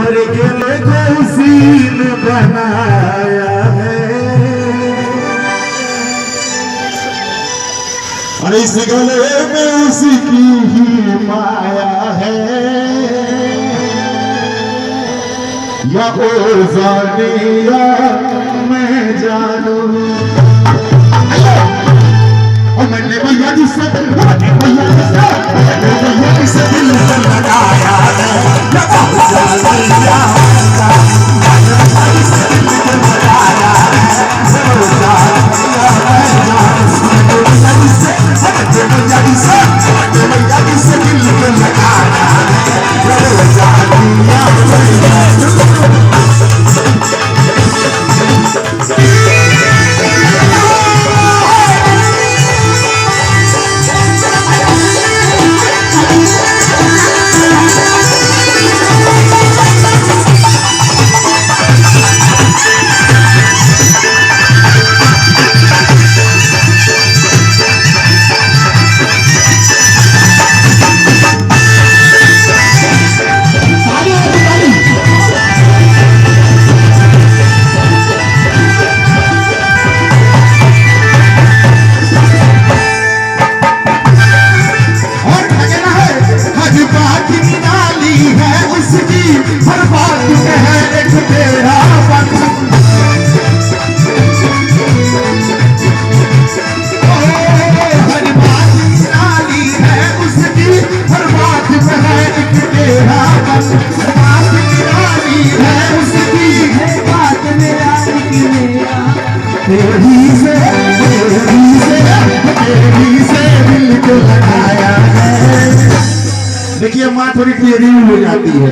हर गले को सीन बनाया है और इस गले में उसी की ही माया है या ओ जाने या मैं जानू और मैंने भैया जिससे दिल लगाया है देखिए माँ थोड़ी टेढ़ी हो जाती है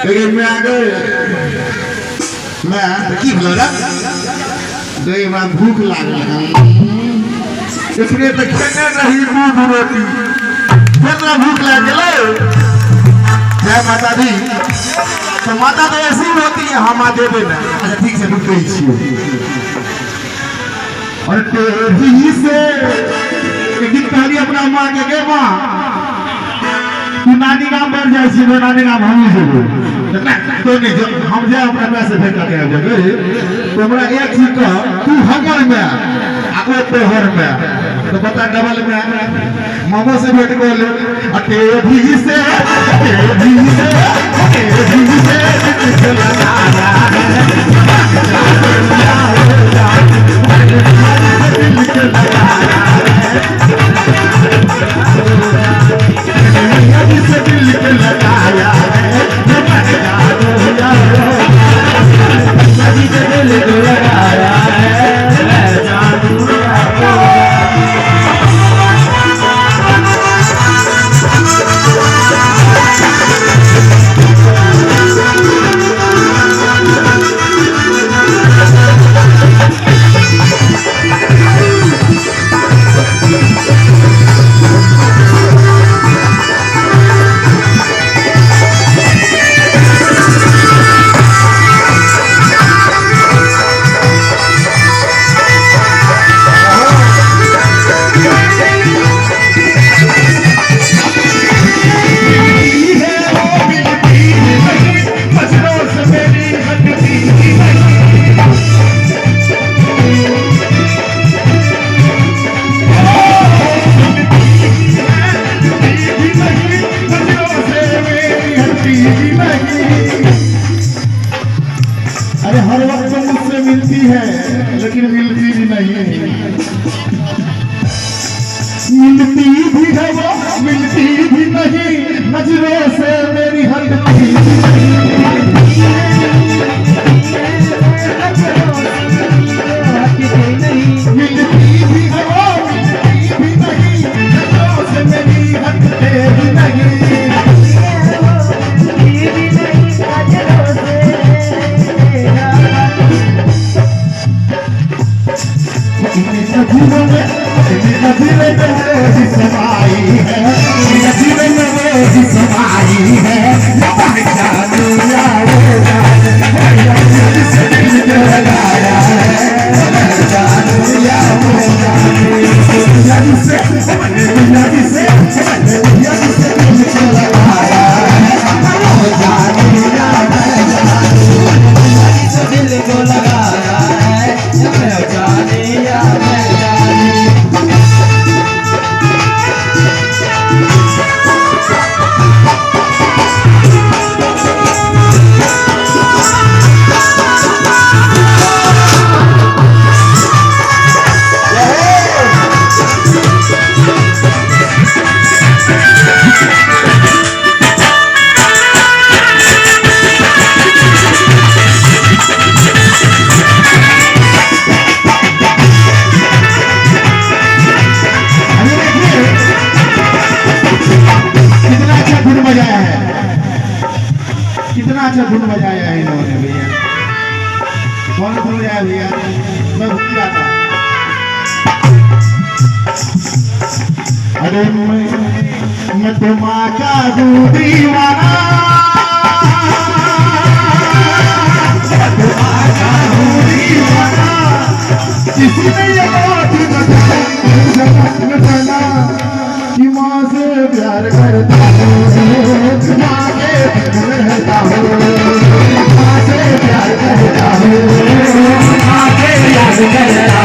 लेकिन मैं आगे मैं की बोला दही में भूख लागल इसलिए तो खेने नहीं दूध रोटी कितना भूख लग गए जय माता दी तो माता तो ऐसी होती है हम दे देना अच्छा ठीक से रुक गई और टेढ़ी से एक दिन पहले अपना माँ के गे माँ नानी गांव बढ़ जाए सी नानी गांव हम ही तो नहीं हम जाए अपना पैसे फेंक के आ जाए तो हमरा एक चीज का तू हमर में आगो तोहर में तो बता डबल में मामा से भेंट कर ले टेढ़ी से अरे हर वक्त मुझसे मिलती है लेकिन मिलती भी नहीं मिलती भी है वो मिलती भी नहीं नजरों से मेरी हटती मिलती भी है वो मिलती भी नहीं नजरों से मेरी हटते भी नहीं समाई है अच्छा धुन बजाया है इन्होंने भैया। कौन धुन बजाया भैया? मैं भूल जाता। अरे मैं तो माँ का दीवाना, किसी ने ये बात बताना कि माँ से प्यार करता हूँ, माँ के रहता हूँ, माँ से प्यार करता हूँ, माँ से प्यार करता हूँ।